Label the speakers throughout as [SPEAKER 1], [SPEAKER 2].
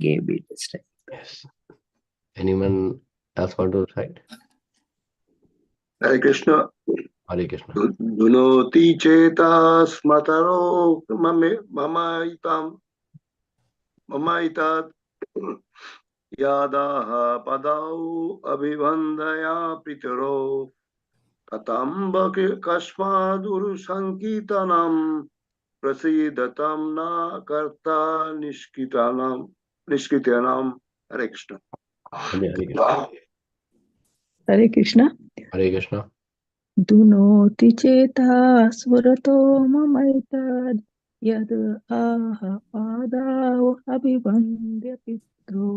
[SPEAKER 1] gave me this time.
[SPEAKER 2] Yes. Anyone else want to recite?
[SPEAKER 3] Hare Krishna.
[SPEAKER 2] Hare Krishna.
[SPEAKER 3] Dunoti cheta smataro mamaitat yadaha padau abhivandaya pitaro tatambake kashmaduru sankitanam prasidatam na karta nishkitanam. Hare Krishna.
[SPEAKER 2] Hare Krishna.
[SPEAKER 1] Hare Krishna.
[SPEAKER 2] Hare Krishna.
[SPEAKER 1] Dunoti cheta svarato mamaitad yad aha padav abhivandya pitro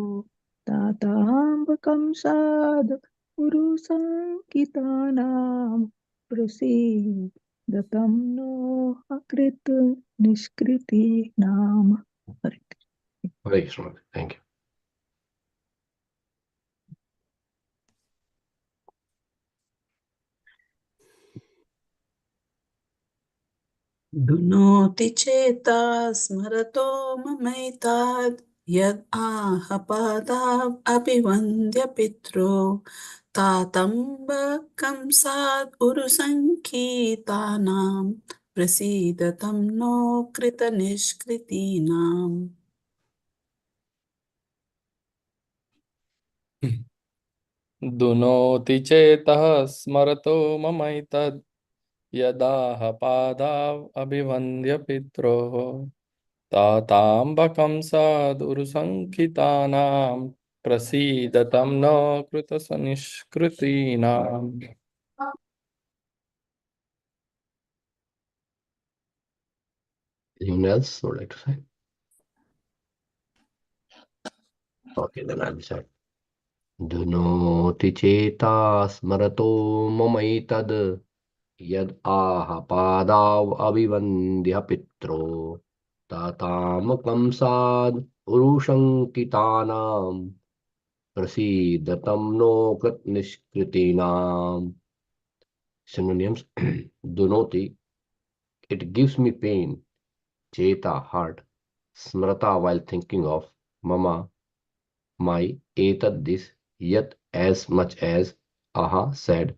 [SPEAKER 1] tatambakam sad urusankitanam prasidatam no akrit niskriti nam. Hare
[SPEAKER 2] Hare Krishna. Thank you.
[SPEAKER 4] Dunoti cheta smarato mamaitad yad aha padav abhivandya pitro tatambakam sad urusankitanam prasidatam no krita nishkritinam.
[SPEAKER 5] Dunoti chetah smarato mamaitad yadaha padav abhivandya pitroho tatambakam sad urusankitanam prasidatam no kritasanishkritinam.
[SPEAKER 2] Anyone else would like to say? Okay, then I'll say. Dunoti cheta smarato mamaitad yad aha padav abhivandya pitro tatam sad urushankitanam prasidatam no krit nishkritinam. Synonyms. Dunoti, it gives me pain. Cheta, heart. Smrata, while thinking of. Mama, my. Etad, this. Yat, as much as. Aha, said.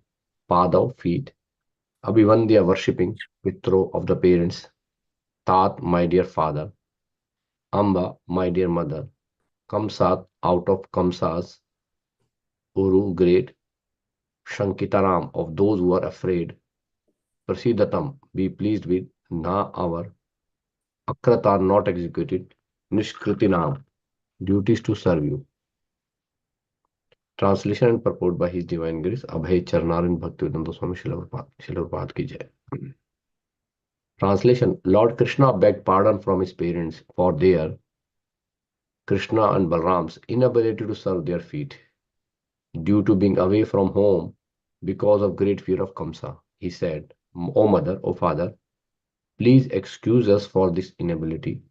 [SPEAKER 2] Padav, feet. Abhivandya, worshipping. Pitro, of the parents. Tat, my dear father. Amba, my dear mother. Kamsat, out of Kamsas. Uru, great. Shankitaram, of those who are afraid. Prasidatam, be pleased with. Na, our. Akrat are not executed. Nishkritinam, duties to serve you. Translation and purport by His Divine Grace Abhay Charnarin Bhaktivedanta Swami Srila Prabhupada ki jai. Translation. Lord Krishna begged pardon from his parents for their, Krishna and Balram's, inability to serve their feet due to being away from home because of great fear of Kamsa. He said, O mother, O father, please excuse us for this inability.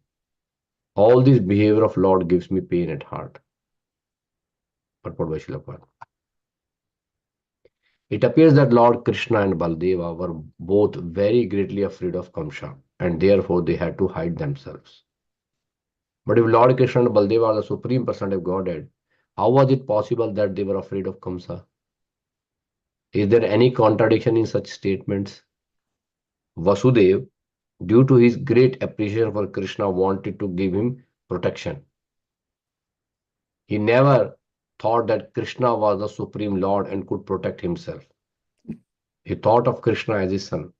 [SPEAKER 2] All this behavior of Lord gives me pain at heart. Purport by Srila Prabhupada. It appears that Lord Krishna and Baldeva were both very greatly afraid of Kamsa, and therefore they had to hide themselves. But if Lord Krishna and Baldeva are the Supreme Personality of Godhead, how was it possible that they were afraid of Kamsa? Is there any contradiction in such statements? Vasudev, due to his great appreciation for Krishna, wanted to give him protection. He never thought that Krishna was the Supreme Lord and could protect himself. He thought of Krishna as his son.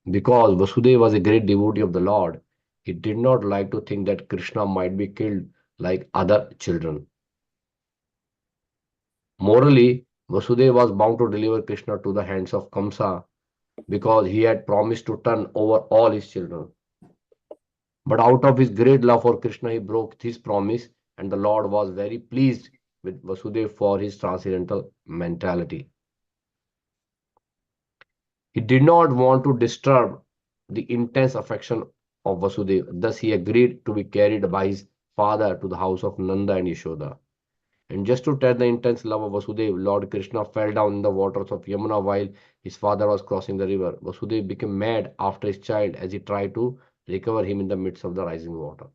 [SPEAKER 2] Because Vasudeva was a great devotee of the Lord, he did not like to think that Krishna might be killed like other children. Morally, Vasudeva was bound to deliver Krishna to the hands of Kamsa because he had promised to turn over all his children. But out of his great love for Krishna, he broke his promise, and the Lord was very pleased with Vasudeva for his transcendental mentality. He did not want to disturb the intense affection of Vasudeva. Thus, he agreed to be carried by his father to the house of Nanda and Yashoda. And just to test the intense love of Vasudeva, Lord Krishna fell down in the waters of Yamuna while his father was crossing the river. Vasudeva became mad after his child as he tried to recover him in the midst of the rising water.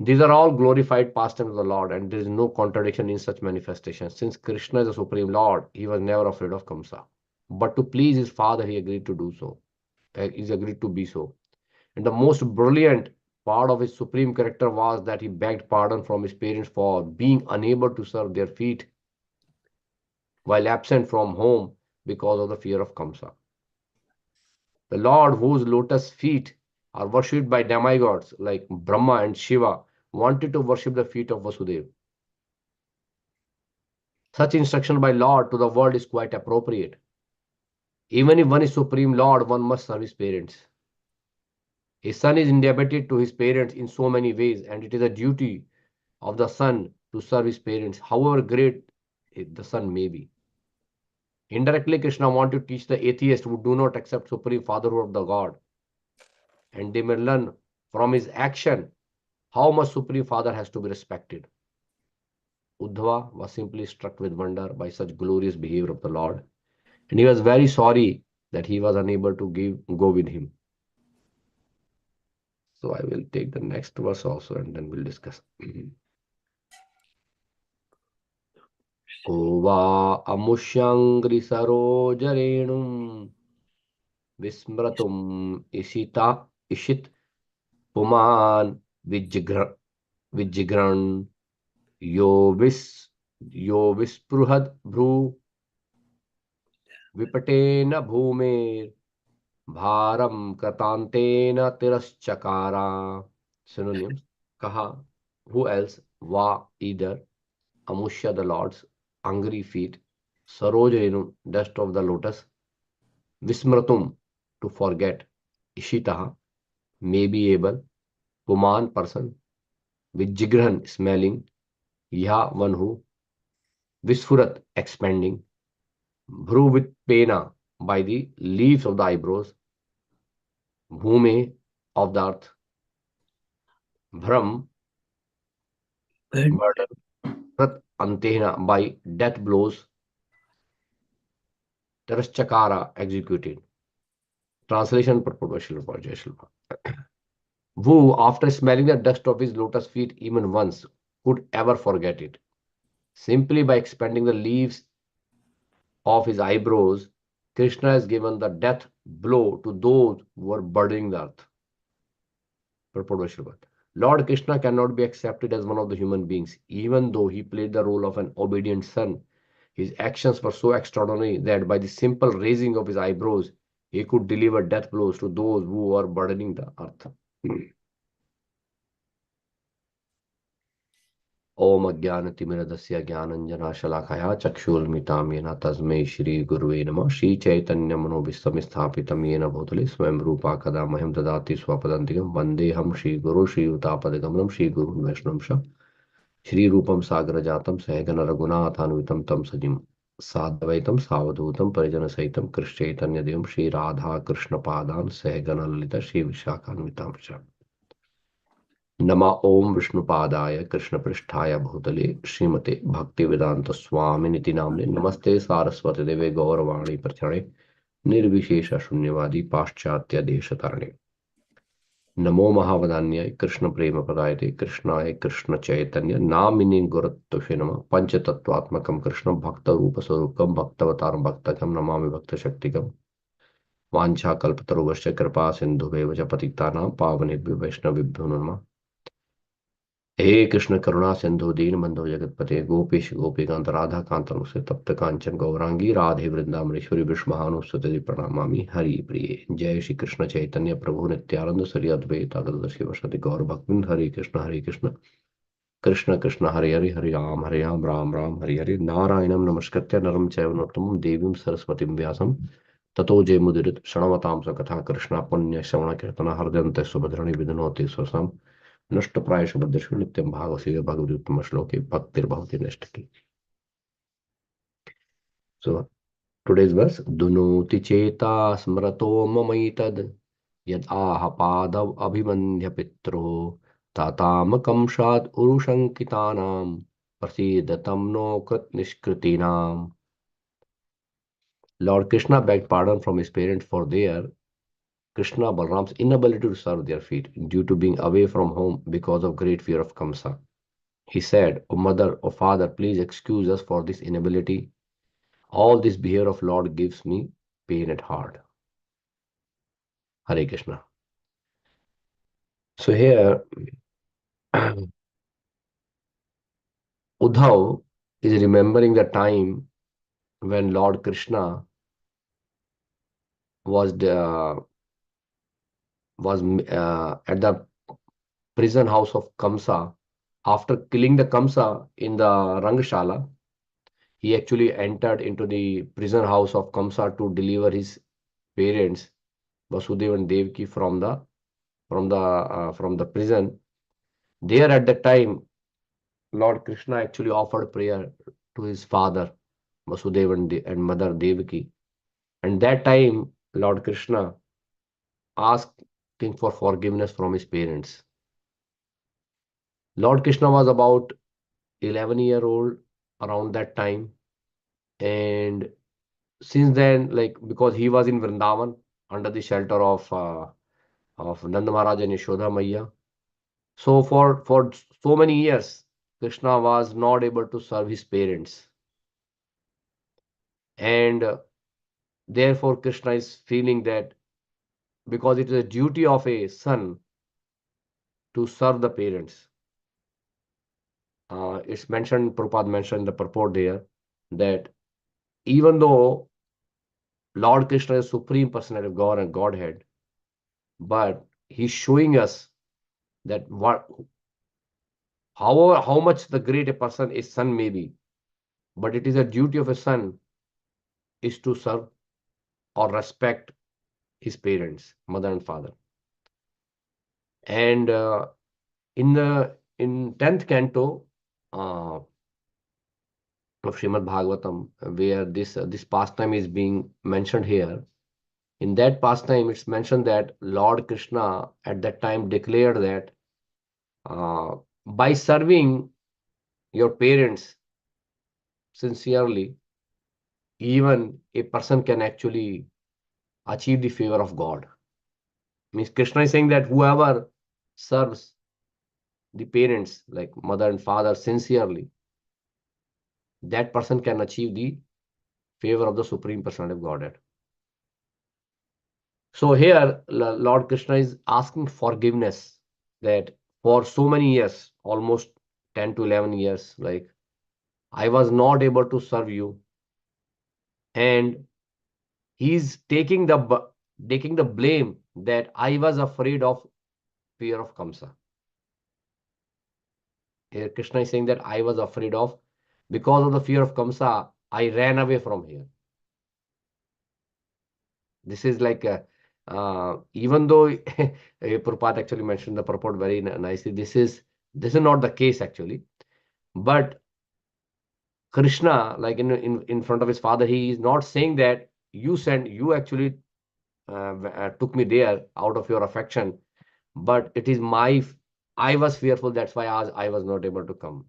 [SPEAKER 2] These are all glorified pastimes of the Lord, and there is no contradiction in such manifestations. Since Krishna is the Supreme Lord, he was never afraid of Kamsa. But to please his father, he agreed to do so. He agreed to be so. And the most brilliant part of his supreme character was that he begged pardon from his parents for being unable to serve their feet while absent from home because of the fear of Kamsa. The Lord, whose lotus feet are worshipped by demigods like Brahma and Shiva, wanted to worship the feet of Vasudeva. Such instruction by Lord to the world is quite appropriate. Even if one is Supreme Lord, one must serve his parents. A son is indebted to his parents in so many ways, and it is a duty of the son to serve his parents, however great the son may be. Indirectly, Krishna wanted to teach the atheists who do not accept Supreme Fatherhood of the God, and they may learn from his action how much Supreme Father has to be respected. Uddhava was simply struck with wonder by such glorious behavior of the Lord, and he was very sorry that he was unable to go with him. So I will take the next verse also, and then we'll discuss. Ko va amushyangri sarojarenum vismratum ishit puman vijigran yo vispruhad bhru vipatena bhumer bharam katantena tiraschakara. Synonyms. Kaha, who else? Va, either. Amushya, the Lord's angry feet. Sarojenu, dust of the lotus. Vismratum, to forget. Ishitaha, may be able. Puman, person. Vijigran, smelling. Yah, one who. Visfurat, expanding. Bhru, with pena, by the leaves of the eyebrows. Bhume, of the earth. Bhram, murder. Prat, antehna, by death blows. Taraschakara, executed. Translation purport by Srila Prabhupada, Jai Srila Prabhupada. Who, after smelling the dust of his lotus feet even once, could ever forget it? Simply by expanding the leaves of his eyebrows, Krishna has given the death blow to those who are burdening the earth. Purport by Srila Prabhupada. Lord Krishna cannot be accepted as one of the human beings, even though he played the role of an obedient son. His actions were so extraordinary that by the simple raising of his eyebrows, he could deliver death blows to those who are burdening the earth. ओम अज्ञानतिमिरदस्य ज्ञानञ्जनाशलाकया चक्षुर्मिलितं येन तस्मै श्रीगुरुवे नमः। श्रीचैतन्यमनोभीष्टं स्थापितं येन भूतले स्वयं रूपा कदा मह्यं ददाति स्वपदान्तिकं। वन्देऽहं श्रीगुरो श्रीयुतापदकमलं श्रीगुरुं वैष्णवंश श्रीरूपं सागरजातं सहगण रघुनाथान्वितं तं सजीवं साद्वैतं सावधूतं परिजनसहितं कृष्णचैतन्यदेवं श्रीराधाकृष्णपादान् सहगण ललिता श्रीविशाखान्वितांश्च। नमा ओम विष्णुपादाय कृष्णपृष्ठाय भूतले श्रीमते भक्तिवेदांत स्वामिनिति नाम्ने नमस्ते सारस्वती देवे गौरवाणी प्रचणे निर्विशेष शून्यवादी पाश्चात्य देशतारणे। नमो महावदान्याय कृष्ण प्रेम पदायते कृष्णाय कृष्ण चैतन्य नामिने गुरुत्वसे नमः। पंचतत्वात्मकं कृष्ण भक्त रूप स्वरूपम भक्तवतारं भक्तकं नमामि भक्त शक्तिकम्। वाञ्छाकल्पतरुश्च कृपा सिन्धुभैव च पतितानां पावनेभ्यो वैष्णवेभ्यो नमः। हे कृष्ण करुणा सिंधु दीन बंधु जगतपते गोपेश गोपीकांत राधा कांत से तप्त कांचन गौरांगी राधे वृंदावनेश्वरी विष्णुहानुस्तुति प्रणमामि हरि प्रिय। जय श्री कृष्ण चैतन्य प्रभु नित्यानंद श्री अद्वैत गदाधर वसति गौर भक्तिन। हरे कृष्ण कृष्ण कृष्ण हरे हरे हरे राम राम राम हरे हरे। नारायणं नमस्कृत्य नरं चैव नरोत्तमं देवीं सरस्वतीं व्यासं ततो जयमुदीरयेत्। शृण्वतां स कथा कृष्ण पुण्य श्रवण कीर्तन हृदयन्ते सुभद्राणि विधनोति स्वसाम्। नष्टप्रायश बद्धेषु नित्यं भागवते भगवद्गीता श्लोके भक्तिर्भवति नष्टकी। So today's verse, dunoti cheta smrato mamaitad yad aha padav abhimandhya pitro tatam kamshad urushankitanam prasidatam no krit nishkritinam. Lord Krishna begged pardon from his parents for their Krishna, Balram's inability to serve their feet due to being away from home because of great fear of Kamsa. He said, "O mother, O father, please excuse us for this inability. All this behavior of Lord gives me pain at heart." Hare Krishna. So here, Uddhav is remembering the time when Lord Krishna was at the prison house of Kamsa. After killing the Kamsa in the Rangashala, he actually entered into the prison house of Kamsa to deliver his parents, Vasudeva and Devaki, from the prison. There at that time, Lord Krishna actually offered prayer to his father, Vasudeva and mother Devaki. And that time, Lord Krishna asking for forgiveness from his parents. Lord Krishna was about 11-year-old around that time. And since then, like, because he was in Vrindavan under the shelter of Nanda Maharaj and Yashoda Maiya. So for so many years, Krishna was not able to serve his parents. And therefore, Krishna is feeling that because it is a duty of a son to serve the parents. It's mentioned, Prabhupada mentioned in the purport there, that even though Lord Krishna is Supreme Personality of God and Godhead, but he's showing us that how much the great a person a son may be, but it is a duty of a son is to serve or respect his parents, mother and father. And in 10th canto of Srimad Bhagavatam, where this pastime is being mentioned here, in that pastime it's mentioned that Lord Krishna at that time declared that by serving your parents sincerely, even a person can actually achieve the favor of God. Means Krishna is saying that whoever serves the parents, like mother and father, sincerely, that person can achieve the favor of the Supreme Personality of Godhead. So here, Lord Krishna is asking forgiveness that for so many years, almost 10 to 11 years, like I was not able to serve you. And he's taking the blame that I was afraid of fear of Kamsa. Here Krishna is saying that I was afraid of, because of the fear of Kamsa, I ran away from here. This is like even though Prabhupada actually mentioned the purport very nicely, this is not the case actually. But Krishna, like in front of his father, he is not saying that you actually took me there out of your affection, but it is I was fearful, that's why I was not able to come.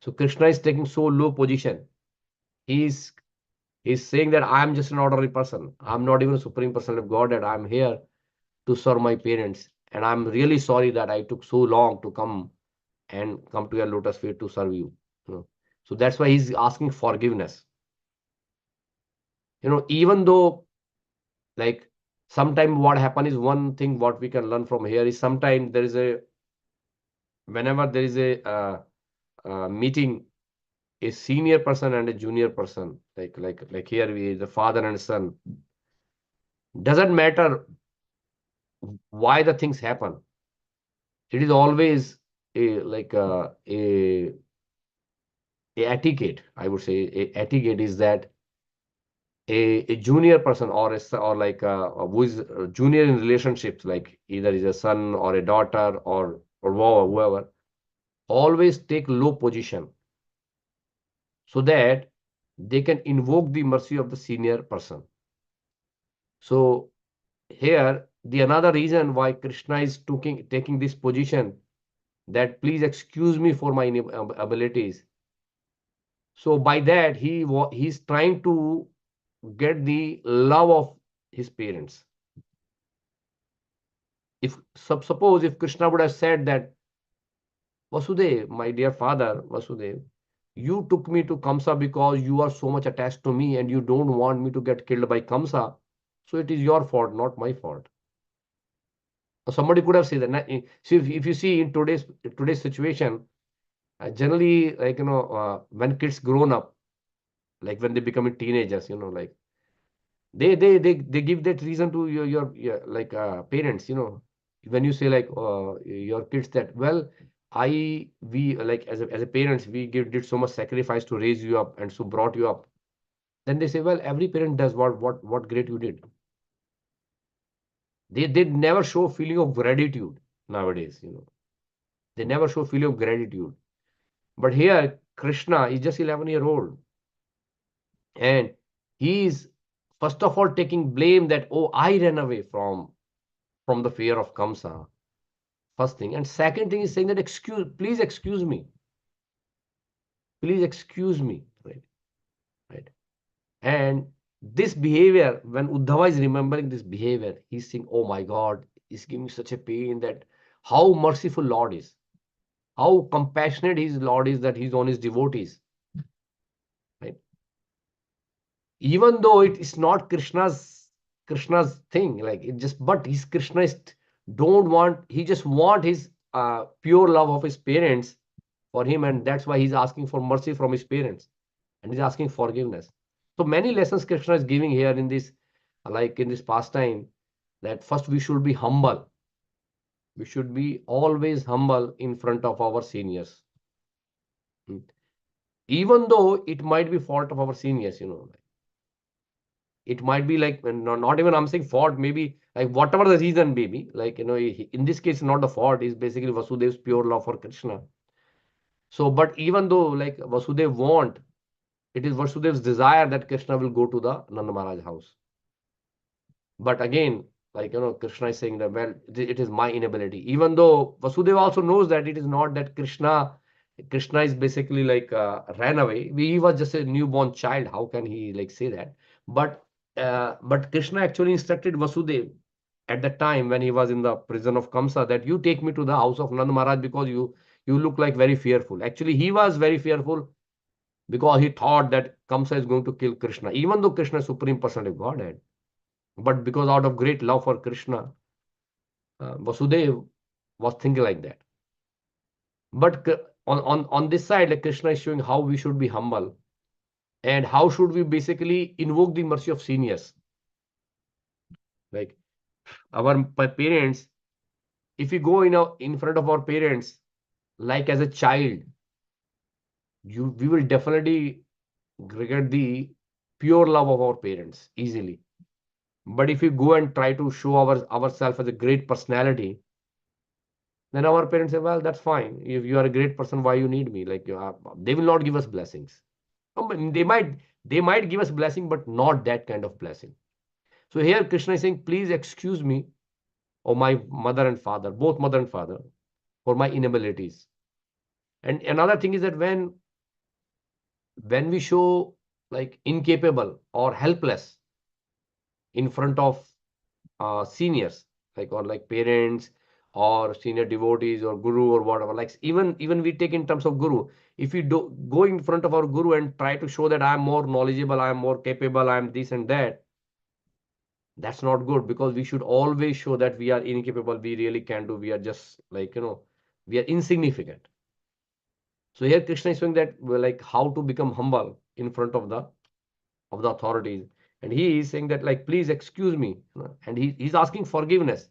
[SPEAKER 2] So Krishna is taking so low position. He's saying that I'm just an ordinary person. I'm not even a Supreme Person of God, and I'm here to serve my parents. And I'm really sorry that I took so long to come to your lotus feet to serve you. So that's why he's asking forgiveness. Even though, like, sometimes what happen is, one thing what we can learn from here is, sometimes whenever there is a meeting, a senior person and a junior person, like here the father and son, doesn't matter why the things happen. It is always a etiquette. I would say a etiquette is that a junior person or like who is junior in relationships, like either is a son or a daughter or whoever, always take low position so that they can invoke the mercy of the senior person. So here, the another reason why Krishna is taking this position, that please excuse me for my abilities. So by that, he's trying to get the love of his parents. If suppose if Krishna would have said that, Vasudev, my dear father, Vasudev, you took me to Kamsa because you are so much attached to me and you don't want me to get killed by Kamsa. So it is your fault, not my fault. Somebody could have said that. So if you see in today's situation, generally, like, when kids grown up, like when they become teenagers, like they give that reason to your like parents, when you say like your kids that, well, we like as a parents, we did so much sacrifice to raise you up and so brought you up. Then they say, well, every parent does what great you did. They never show feeling of gratitude nowadays, they never show feeling of gratitude. But here Krishna is just 11-year-old, and he is first of all taking blame that, oh, I ran away from the fear of Kamsa. First thing. And second thing is saying that, please excuse me. Please excuse me. Right. Right. And this behavior, when Uddhava is remembering this behavior, he's saying, oh my God, it's giving me such a pain, that how merciful Lord is, how compassionate his Lord is, that he's on his devotees. Right. Even though it is not Krishna's thing, like it just, but his Krishna is don't want, he just want his pure love of his parents for him, and that's why he's asking for mercy from his parents, and he's asking forgiveness. So many lessons Krishna is giving here in this, like in this pastime, that first we should be humble. We should be always humble in front of our seniors. Even though it might be fault of our seniors, it might be like, not even I'm saying fault, maybe like whatever the reason may be, like, in this case, not the fault, is basically Vasudev's pure love for Krishna. So, but even though like Vasudev want, it is Vasudev's desire that Krishna will go to the Nanda Maharaj house. But again, like, Krishna is saying that, well, it is my inability. Even though Vasudeva also knows that it is not that Krishna is basically like ran away. He was just a newborn child. How can he like say that? But Krishna actually instructed Vasudeva at the time when he was in the prison of Kamsa, that you take me to the house of Nanda Maharaj because you look like very fearful. Actually, he was very fearful because he thought that Kamsa is going to kill Krishna, even though Krishna is Supreme Personality of Godhead. But because out of great love for Krishna, Vasudeva was thinking like that. But on this side, like Krishna is showing how we should be humble and how should we basically invoke the mercy of seniors. Like our parents, if we go in front of our parents, like as a child, we will definitely get the pure love of our parents easily. But if we go and try to show ourselves as a great personality, then our parents say, well, that's fine. If you are a great person, why you need me? Like, they will not give us blessings. They might give us blessing, but not that kind of blessing. So here Krishna is saying, please excuse me, or my mother and father, both mother and father, for my inabilities. And another thing is that when we show like incapable or helpless in front of seniors, like, or like parents or senior devotees or guru or whatever, like even we take in terms of guru, if we do go in front of our guru and try to show that I am more knowledgeable, I am more capable, I am this and that, that's not good, because we should always show that we are incapable, we really can do, we are just like, we are insignificant. So here Krishna is showing that, well, like how to become humble in front of the authorities. And he is saying that, like, please excuse me, and he's asking forgiveness.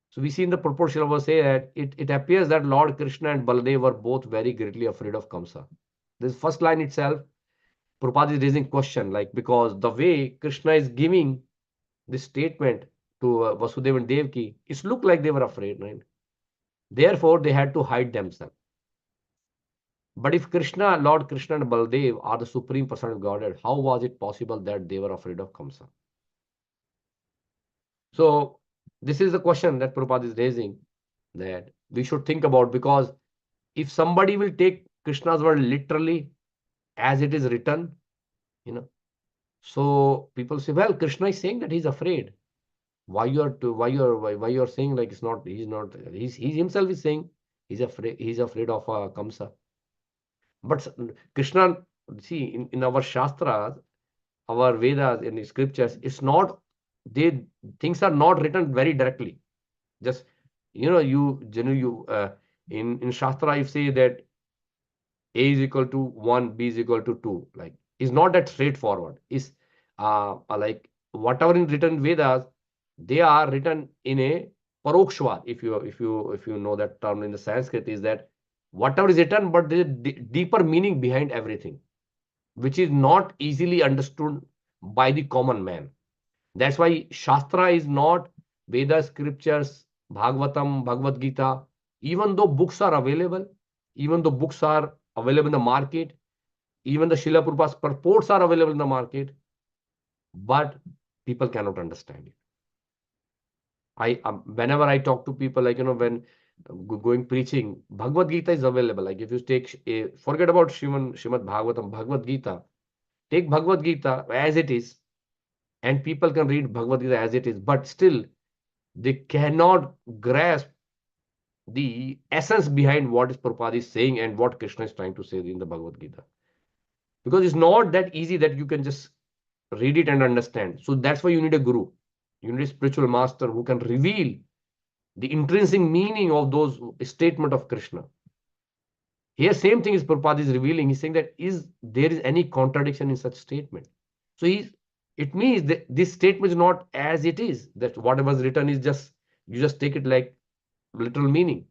[SPEAKER 2] So we see in the proportion of say that it appears that Lord Krishna and Baladev were both very greatly afraid of Kamsa. This first line itself, Prabhupada is raising question, like, because the way Krishna is giving this statement to Vasudeva and Devaki, it looked like they were afraid, right? Therefore, they had to hide themselves. But if Lord Krishna and Baladev are the Supreme Personality of Godhead, how was it possible that they were afraid of Kamsa? So this is the question that Prabhupada is raising, that we should think about, because if somebody will take Krishna's word literally as it is written, so people say, well, Krishna is saying that he's afraid. Why you're saying like it's not, he himself is saying he's afraid of Kamsa. But Krishna, see, in our Shastras, our Vedas and scriptures, it's not, they things are not written very directly. Just, you generally, in Shastra, you say that A is equal to 1, B is equal to 2. Like, it's not that straightforward. It's like whatever is written in Vedas, they are written in a parokshvad. If you know that term in the Sanskrit, is that whatever is written, but there's a deeper meaning behind everything, which is not easily understood by the common man. That's why Shastra is not Veda scriptures, Bhagavatam, Bhagavad Gita. Even though books are available, even though books are available in the market, even the Srila Prabhupada's purports are available in the market, but people cannot understand it. Whenever I talk to people, like, when going preaching, Bhagavad Gita is available. Like, if you take, forget about Srimad Bhagavatam, Bhagavad Gita, take Bhagavad Gita as it is, and people can read Bhagavad Gita as it is, but still they cannot grasp the essence behind what is Prabhupada is saying and what Krishna is trying to say in the Bhagavad Gita. Because it's not that easy that you can just read it and understand. So that's why you need a guru. You need a spiritual master who can reveal the intrinsic meaning of those statement of Krishna. Here, same thing is Prabhupada is revealing. He's saying that there is any contradiction in such statement. So it means that this statement is not as it is, that whatever is written is just, you just take it like literal meaning.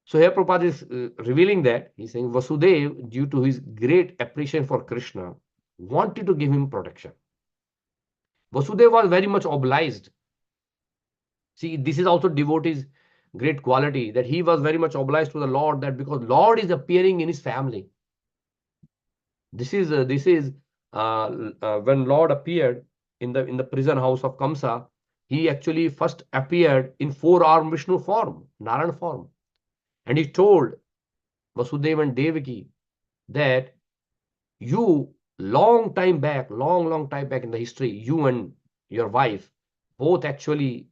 [SPEAKER 2] So here Prabhupada is revealing that. He's saying Vasudev, due to his great appreciation for Krishna, wanted to give him protection. Vasudev was very much obliged. See, this is also devotee's great quality, that he was very much obliged to the Lord, that because Lord is appearing in his family. This is when Lord appeared in the prison house of Kamsa. He actually first appeared in four-armed Vishnu form, Narayan form, and he told Vasudeva and Devaki that you, long time back in the history, you and your wife both actually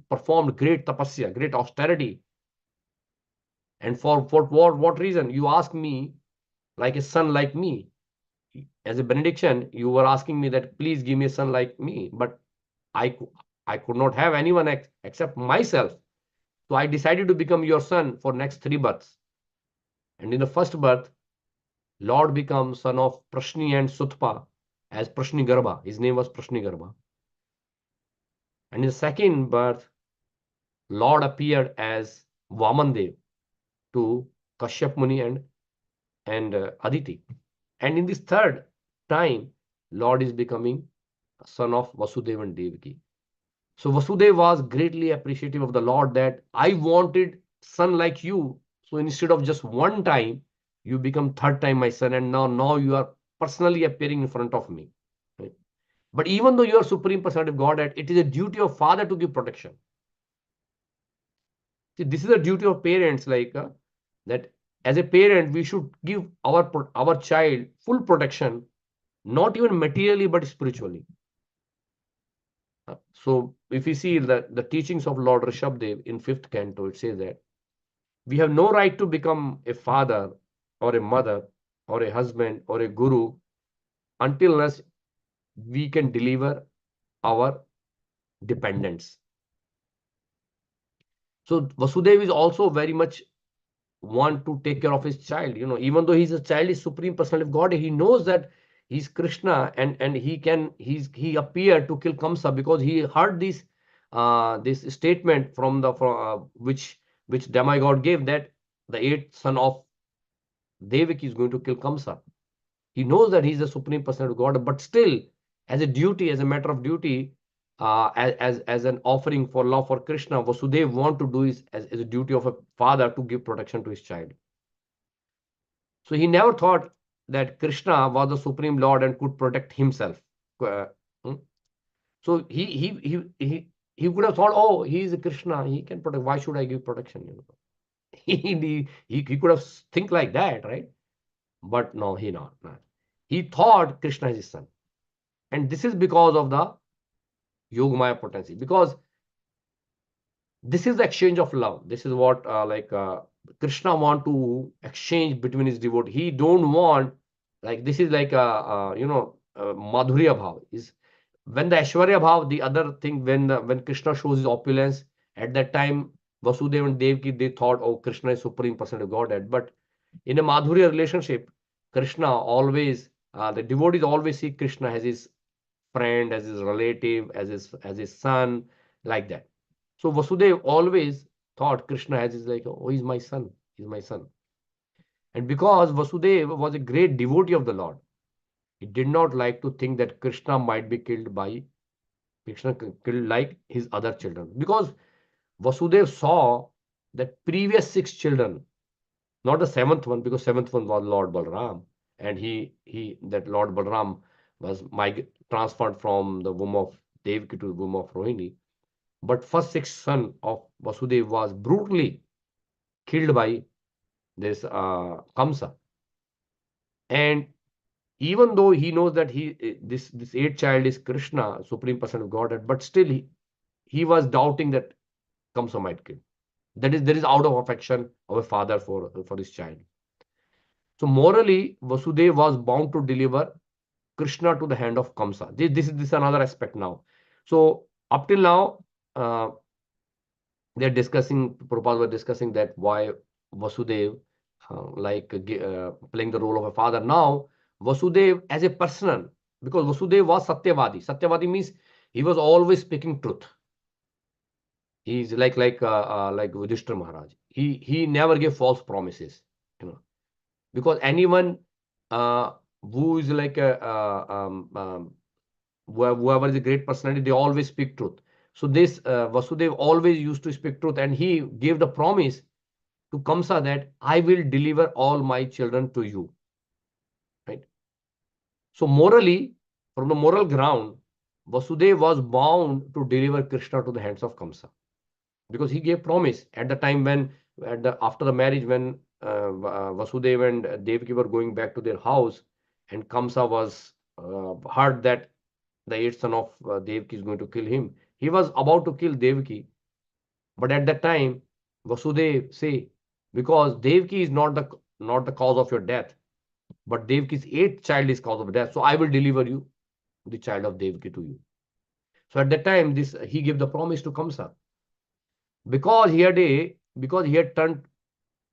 [SPEAKER 2] performed great tapasya, great austerity. And for what reason? You ask me, like a son like me. As a benediction, you were asking me that please give me a son like me, but I, I could not have anyone except myself. So I decided to become your son for next 3 births. And in the first birth, Lord becomes son of Prashni and Sutpa as Prashni Garbha. His name was Prashni Garbha. And in the second birth, Lord appeared as Vamandev to Kashyap Muni and Aditi. And in this third time, Lord is becoming son of Vasudeva and Devaki. So Vasudeva was greatly appreciative of the Lord, that I wanted son like you. So instead of just one time, you become third time my son, and now you are personally appearing in front of me. Right? But even though you are supreme personality of Godhead, it is a duty of father to give protection. See, this is a duty of parents, like that as a parent, we should give our child full protection, not even materially, but spiritually. So if we see the teachings of Lord Rishabdev in 5th canto, it says that we have no right to become a father or a mother or a husband or a guru until unless we can deliver our dependents. So Vasudev is also very much want to take care of his child. Even though he's a child, is supreme personality of God, he knows that he's Krishna, and he appeared to kill Kamsa because he heard this statement from which demigod gave, that the 8th son of Devaki is going to kill Kamsa. He knows that he's the supreme personality of God, but still, as a duty, as a matter of duty, as an offering for love for Krishna, Vasudev want to do is as a duty of a father to give protection to his child. So he never thought that Krishna was the supreme Lord and could protect himself. Uh, hmm. So he could have thought, oh, he is a Krishna, he can protect. Why should I give protection? He could have think like that, right? But no, he not. He thought Krishna is his son, and this is because of the Yogamaya potency, because this is the exchange of love. This is what Krishna want to exchange between his devotee. He don't want, like, this is like madhurya bhav is when the Aishwarya bhav, the other thing, when Krishna shows his opulence, at that time Vasudeva and Devaki, they thought, oh, Krishna is supreme person of Godhead. But in a madhurya relationship, Krishna always, the devotees always see Krishna as his friend, as his relative, as his son, like that. So Vasudev always thought Krishna as his, like, oh, he's my son, he's my son. And because Vasudeva was a great devotee of the Lord, he did not like to think that Krishna might be killed like his other children. Because Vasudev saw that previous 6 children, not the seventh one, because seventh one was Lord Balram, and that Lord Balram was transferred from the womb of Devaki to the womb of Rohini. But first 6 son of Vasudev was brutally killed by this Kamsa. And even though he knows that this eighth child is Krishna, supreme person of Godhead, but still he was doubting that Kamsa might kill. That is, there is out of affection of a father for his child. So morally, Vasudeva was bound to deliver Krishna to the hand of Kamsa. This is another aspect now. So up till now, they're discussing, Prabhupada was discussing that why Vasudeva playing the role of a father. Now Vasudeva as a person, because Vasudeva was Satyavadi. Satyavadi means he was always speaking truth. He's like Yudhishthira Maharaj. He never gave false promises, because anyone who is like whoever is a great personality, they always speak truth. So this Vasudeva always used to speak truth, and he gave the promise to Kamsa that I will deliver all my children to you. Right? So morally, from the moral ground, Vasudeva was bound to deliver Krishna to the hands of Kamsa, because he gave promise at the time when, after the marriage, when Vasudeva and Devaki were going back to their house, and Kamsa was heard that the eighth son of Devaki is going to kill him. He was about to kill Devaki, but at that time Vasudeva say, because Devaki is not the cause of your death, but Devaki's eighth child is cause of death, so I will deliver you, the child of Devaki, to you. So at that time, he gave the promise to Kamsa, because he had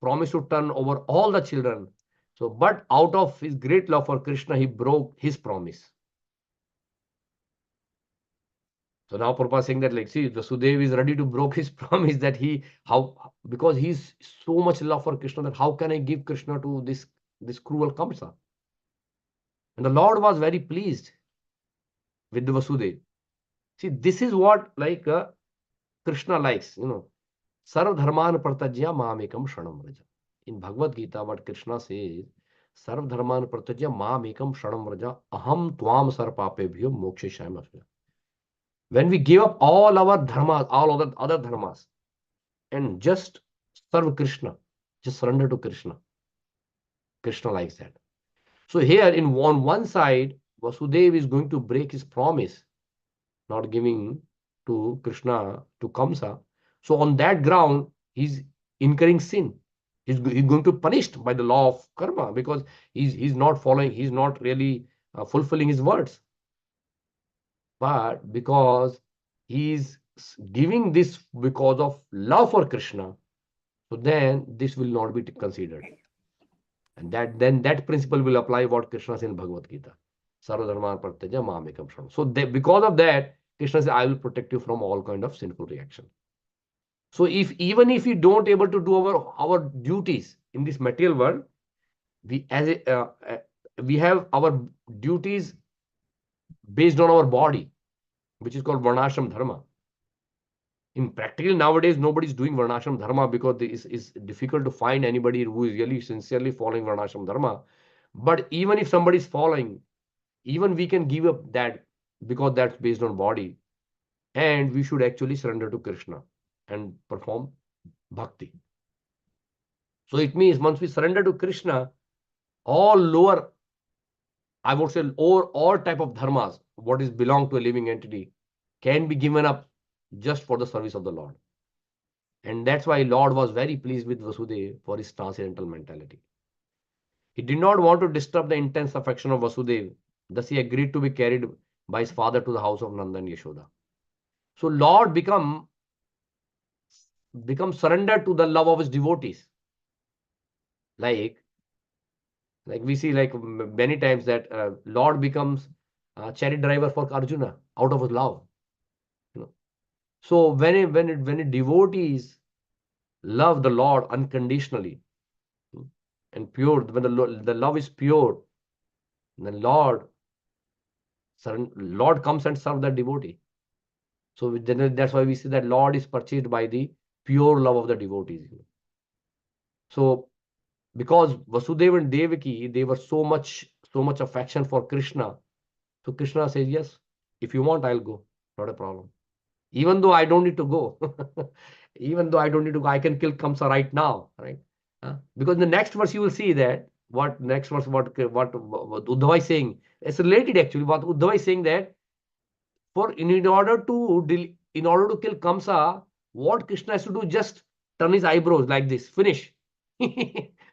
[SPEAKER 2] promised to turn over all the children. So, but out of his great love for Krishna, he broke his promise. So now Prabhupada is saying that, like, see, Vasudeva is ready to break his promise, that because he's so much love for Krishna, that how can I give Krishna to this cruel Kamsa? And the Lord was very pleased with the Vasudeva. See, this is what Krishna likes, Sarv dharman pratajya mamekam shanam vraja. In Bhagavad Gita, what Krishna says, Sarv dharman pratajya mamekam shanam vraja, aham tvam sarpapebhyo moksheshayam asya. When we give up all our dharmas, all other dharmas, and just serve Krishna, just surrender to Krishna, Krishna likes that. So here, on one side, Vasudeva is going to break his promise, not giving to Krishna, to Kamsa. So on that ground, he's incurring sin. He's going to be punished by the law of karma, because he's not really fulfilling his words. But because he's giving this because of love for Krishna, so then this will not be considered. And that principle will apply what Krishna says in Bhagavad Gita. Sarvadharman Pratyajya Mamekam Shanam. So because of that, Krishna says, I will protect you from all kind of sinful reaction. So even if we don't able to do our duties in this material world, we have our duties based on our body, which is called Varnashram Dharma. In practical nowadays, nobody is doing Varnashram Dharma, because it's difficult to find anybody who is really sincerely following Varnashram Dharma. But even if somebody is following, even we can give up that, because that's based on body, and we should actually surrender to Krishna and perform bhakti. So it means once we surrender to Krishna, all lower, I would say, all type of dharmas, what is belong to a living entity, can be given up just for the service of the Lord. And that's why Lord was very pleased with Vasudeva for his transcendental mentality. He did not want to disturb the intense affection of Vasudeva. Thus he agreed to be carried by his father to the house of Nanda and Yashoda. So Lord become surrendered to the love of his devotees. Like we see many times that Lord becomes a chariot driver for Arjuna out of his love. You know. So when devotees love the Lord unconditionally and pure, when the love is pure, then Lord comes and serves the devotee. So that's why we see that Lord is purchased by the pure love of the devotees. So because Vasudeva and Devaki, they were so much affection for Krishna. So Krishna says, yes, if you want, I'll go. Not a problem. Even though I don't need to go. Even though I don't need to go, I can kill Kamsa right now. Right? Because in the next verse you will see that what Uddhava is saying. It's related actually. What Uddhava is saying that in order to kill Kamsa, what Krishna has to do, just turn his eyebrows like this, finish.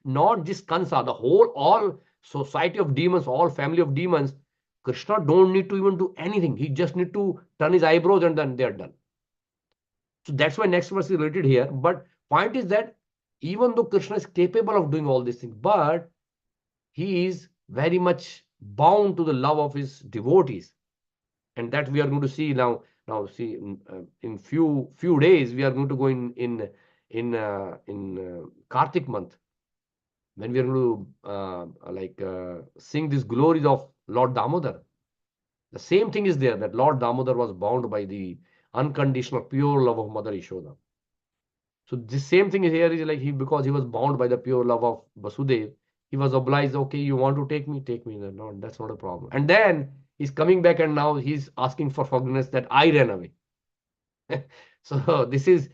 [SPEAKER 2] Not just Kamsa, the all society of demons, all family of demons. Krishna don't need to even do anything. He just need to turn his eyebrows and then they're done. So that's why next verse is related here. But point is that even though Krishna is capable of doing all these things, but he is very much bound to the love of his devotees. And that we are going to see now. Now, see, in few days we are going to go in Kartik month, when we are going to sing these glories of Lord Damodar. The same thing is there, that Lord Damodar was bound by the unconditional pure love of Mother Yashoda. So this same thing is here is like because he was bound by the pure love of Vasudeva, he was obliged, okay, you want to take me. No, that's not a problem. And then he's coming back and now he's asking for forgiveness that I ran away. So this is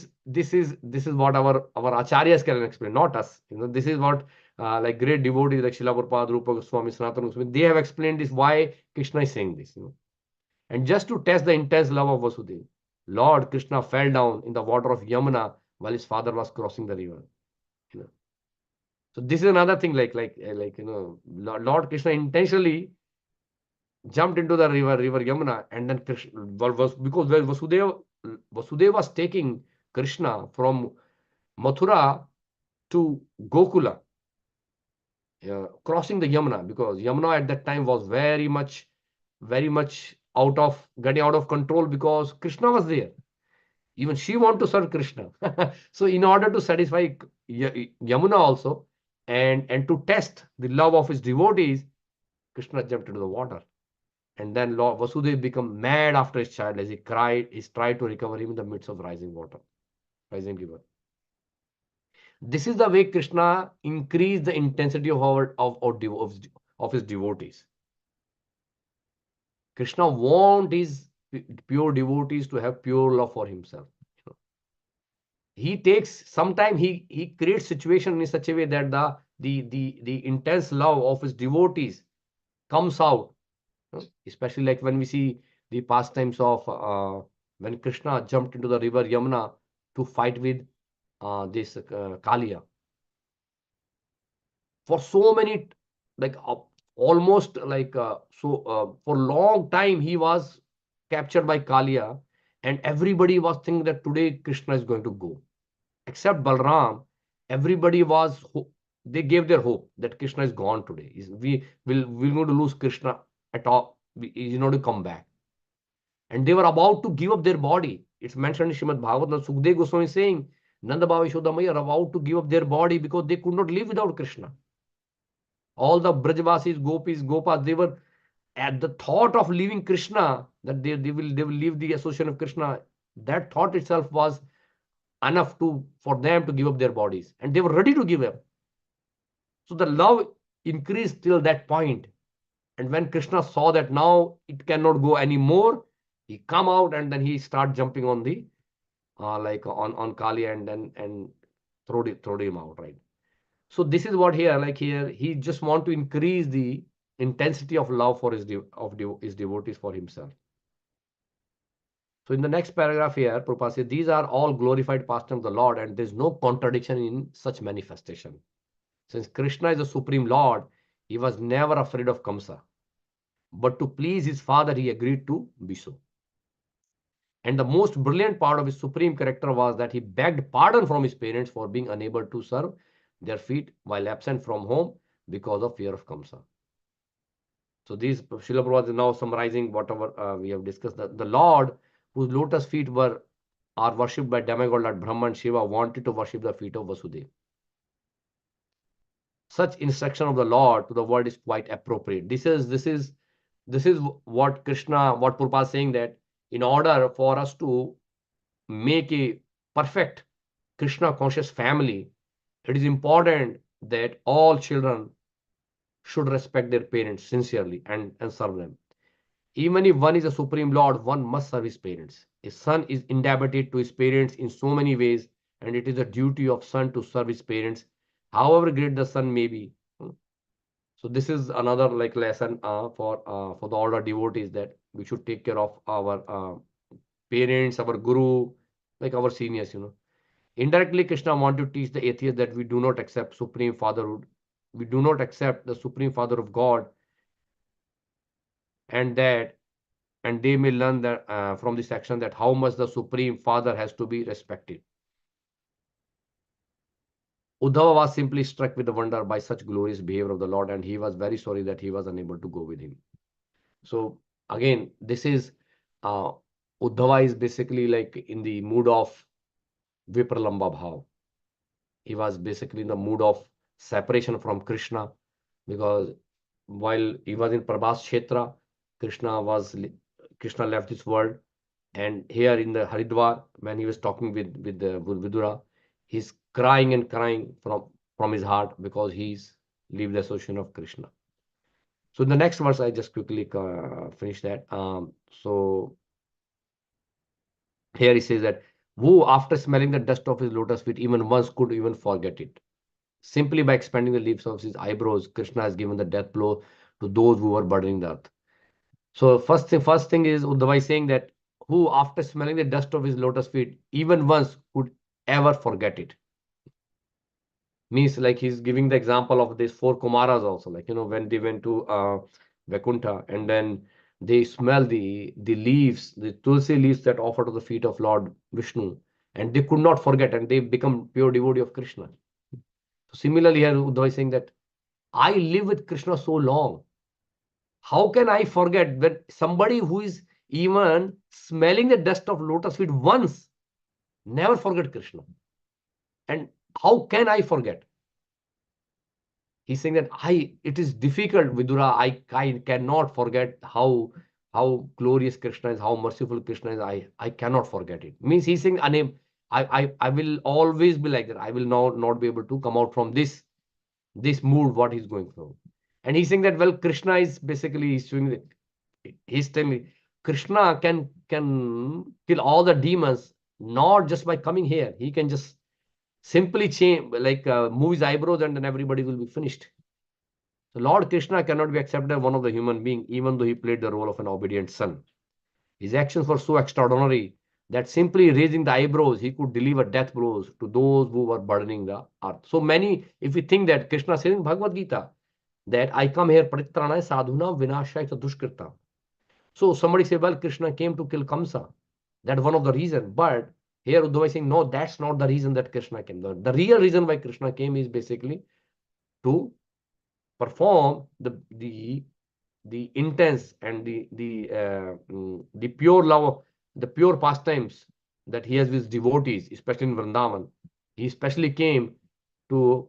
[SPEAKER 2] what our acharyas can explain, not us. This is what great devotees like Srila Prabhupada, Rupa Goswami, Sanatana Goswami, they have explained this, why Krishna is saying this. And just to test the intense love of Vasudeva, Lord Krishna fell down in the water of Yamuna while his father was crossing the river. So this is another thing, Lord Krishna intentionally jumped into the river Yamuna, and then Krishna because Vasudeva was taking Krishna from Mathura to Gokula, crossing the Yamuna, because Yamuna at that time was very much getting out of control, because Krishna was there. Even she want to serve Krishna. So in order to satisfy Yamuna also, and to test the love of his devotees, Krishna jumped into the water. And then Lord Vasudeva became mad after his child, as he tried to recover him in the midst of rising river. This is the way Krishna increased the intensity of his devotees. Krishna wants his pure devotees to have pure love for himself. He takes, sometimes he creates situation in such a way that the intense love of his devotees comes out. Especially like when we see the pastimes of when Krishna jumped into the river Yamuna to fight with this Kaliya. For so many, almost for long time he was captured by Kaliya, and everybody was thinking that today Krishna is going to go. Except Balram, everybody they gave their hope that Krishna is gone today. We're going to lose Krishna at all. He's not to come back. And they were about to give up their body. It's mentioned in Srimad Bhagavatam, Sukdev Goswami saying, Nanda Baba Yashoda are about to give up their body because they could not live without Krishna. All the Brajvasis, Gopis, Gopas, they were at the thought of leaving Krishna, that they will leave the association of Krishna. That thought itself was enough for them to give up their bodies, and they were ready to give up. So the love increased till that point. And when Krishna saw that now it cannot go anymore, he come out and then he start jumping on the on Kali and throw him out, right? So this is what here he just want to increase the intensity of love for his devotees for himself. So in the next paragraph here, Prabhupada says, these are all glorified pastimes of the Lord, and there's no contradiction in such manifestation. Since Krishna is the Supreme Lord, he was never afraid of Kamsa. But to please his father, he agreed to be so. And the most brilliant part of his supreme character was that he begged pardon from his parents for being unable to serve their feet while absent from home because of fear of Kamsa. So these Srila Prabhupada is now summarizing whatever we have discussed. The Lord, whose lotus feet are worshipped by demigod like Brahma and Shiva, wanted to worship the feet of Vasudeva. Such instruction of the Lord to the world is quite appropriate. This is what Krishna, what Prabhupada is saying, that in order for us to make a perfect Krishna conscious family, it is important that all children should respect their parents sincerely and serve them. Even if one is a supreme lord, one must serve his parents. A son is indebted to his parents in so many ways, and it is a duty of son to serve his parents, however great the son may be. So this is another like lesson for the order devotees, that we should take care of our parents, our guru, like our seniors. Indirectly, Krishna wanted to teach the atheists that we do not accept supreme fatherhood. We do not accept the supreme father of God, and they may learn that from this section that how much the supreme father has to be respected. Uddhava was simply struck with the wonder by such glorious behavior of the Lord, and he was very sorry that he was unable to go with him. So again, this is Uddhava is basically like in the mood of Vipralamba Bhav. He was basically in the mood of separation from Krishna, because while he was in Prabhas Kshetra, Krishna left this world, and here in the Haridwar, when he was talking with the Vidura, he's crying and crying from his heart because he's leave the association of Krishna. So in the next verse, I just quickly finish that. So here he says that who, after smelling the dust of his lotus feet, even once could even forget it. Simply by expanding the leaves of his eyebrows, Krishna has given the death blow to those who were burdening the earth. So first thing is Uddhava is saying that who, after smelling the dust of his lotus feet, even once could ever forget it. Means like he's giving the example of these four Kumaras also, like when they went to Vaikuntha, and then they smell the leaves, the tulsi leaves that offer to the feet of Lord Vishnu, and they could not forget, and they become pure devotee of Krishna. So similarly here Uddhava is saying that I live with Krishna so long. How can I forget when somebody who is even smelling the dust of lotus feet once never forget Krishna? And how can I forget? He's saying that it is difficult, Vidura. I cannot forget how glorious Krishna is, how merciful Krishna is. I cannot forget it. Means he's saying, I will always be like that. I will not be able to come out from this mood what he's going through. And he's saying that, well, Krishna is basically he's telling me Krishna can kill all the demons, not just by coming here. He can just simply change, like move his eyebrows, and then everybody will be finished. So Lord Krishna cannot be accepted as one of the human being, even though he played the role of an obedient son. His actions were so extraordinary that simply raising the eyebrows, he could deliver death blows to those who were burdening the earth. So many, if we think that Krishna says in Bhagavad Gita, that I come here paritrana sadhuna vinashaya dushkrita. So somebody say, well, Krishna came to kill Kamsa. That's one of the reasons. But here Uddhava is saying, no, that's not the reason that Krishna came. The real reason why Krishna came is basically to perform the intense and the pure love, the pure pastimes that he has with devotees, especially in Vrindavan. He especially came to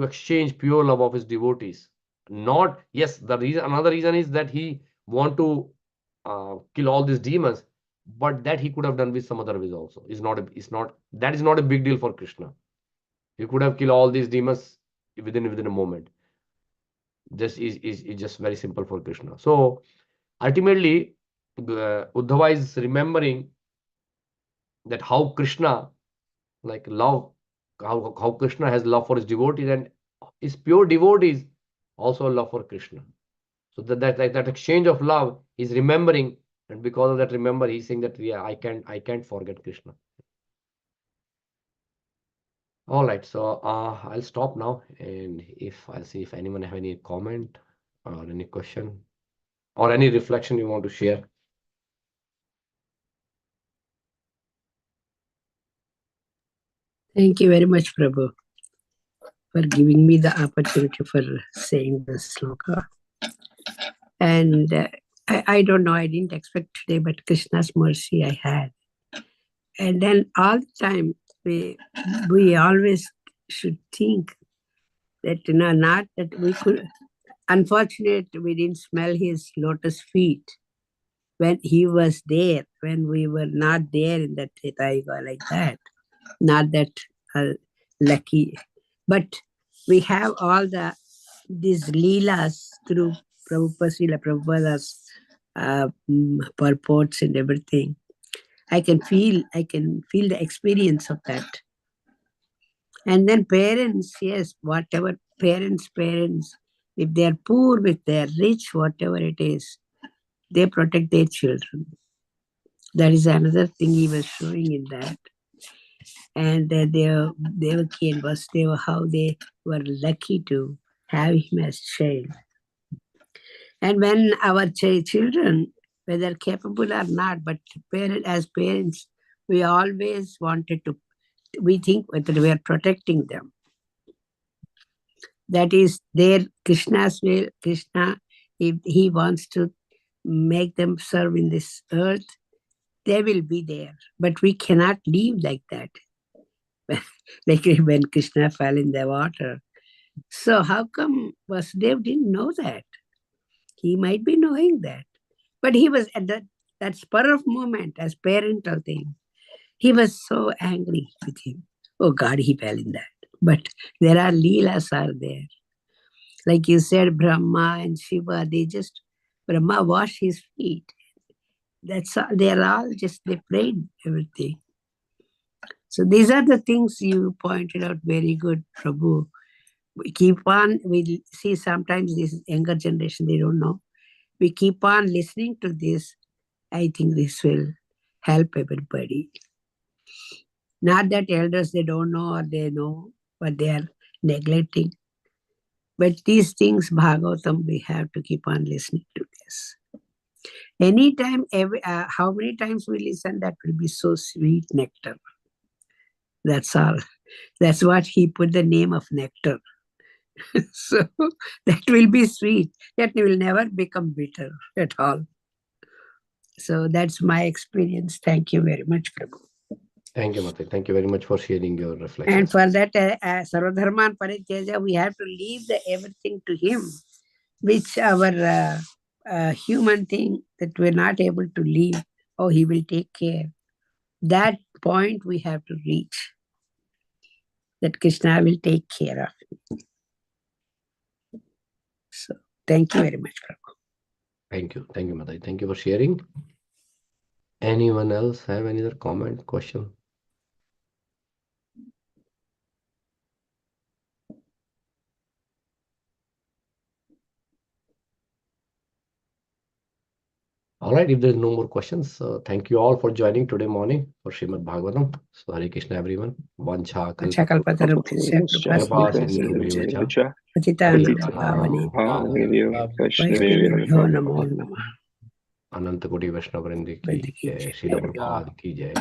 [SPEAKER 2] exchange pure love of his devotees. Not, yes, another reason is that he want to kill all these demons, but that he could have done with some other ways also. That is not a big deal for Krishna. He could have killed all these demons within a moment. This is just very simple for Krishna. So ultimately, Uddhava is remembering that how Krishna like love, how Krishna has love for his devotees, and his pure devotees also love for Krishna. So that exchange of love is remembering And because of that, remember, he's saying that, yeah, I can't forget Krishna. All right, so I'll stop now, and I'll see if anyone have any comment or any question or any reflection you want to share.
[SPEAKER 6] Thank you very much, Prabhu, for giving me the opportunity for saying this sloka. And I don't know, I didn't expect today, but Krishna's mercy I had. And then all the time, we always should think that, not that we could, unfortunately, we didn't smell his lotus feet when he was there, when we were not there in that Taiga like that. Not that lucky. But we have all these leelas through Prabhupada's purports and everything. I can feel the experience of that. And then parents, yes, whatever parents, if they're poor, if they're rich, whatever it is, they protect their children. That is another thing he was showing in that. And Devaki and Vasudeva, how they were lucky to have him as child. And when our children, whether capable or not, but as parents, we always wanted to, we think that we are protecting them. That is their Krishna's will. Krishna, if he wants to make them serve in this earth, they will be there. But we cannot live like that. Like when Krishna fell in the water. So how come Vasudeva didn't know that? He might be knowing that. But he was at that spur of moment, as parental thing, he was so angry with him. Oh God, he fell in that. But there are leelas are there. Like you said, Brahma and Shiva, Brahma washed his feet. That's all, they prayed everything. So these are the things you pointed out very good, Prabhu. We see sometimes this younger generation, they don't know. We keep on listening to this. I think this will help everybody. Not that elders, they don't know or they know, but they are neglecting. But these things, Bhagavatam, we have to keep on listening to this. Anytime, how many times we listen, that will be so sweet nectar. That's all. That's what he put the name of nectar. So that will be sweet. That will never become bitter at all. So that's my experience. Thank you very much, Prabhu.
[SPEAKER 2] Thank you, Mate. Thank you very much for sharing your reflections.
[SPEAKER 6] And for that, Sarvadharman Parityaja, we have to leave everything to him, which our human thing that we're not able to leave. Oh, he will take care. That point we have to reach. That Krishna will take care of. So, thank you very much, Prabhu.
[SPEAKER 2] Thank you. Thank you, Mate. Thank you for sharing. Anyone else have any other comment, question? All right, if there's no more questions, thank you all for joining today morning for Srimad Bhagavatam. So Hare Krishna, everyone. Vancha
[SPEAKER 6] Kalpataru
[SPEAKER 2] अनंत कोटि वैष्णव वृंद की जय, श्रील प्रभुपाद की जय।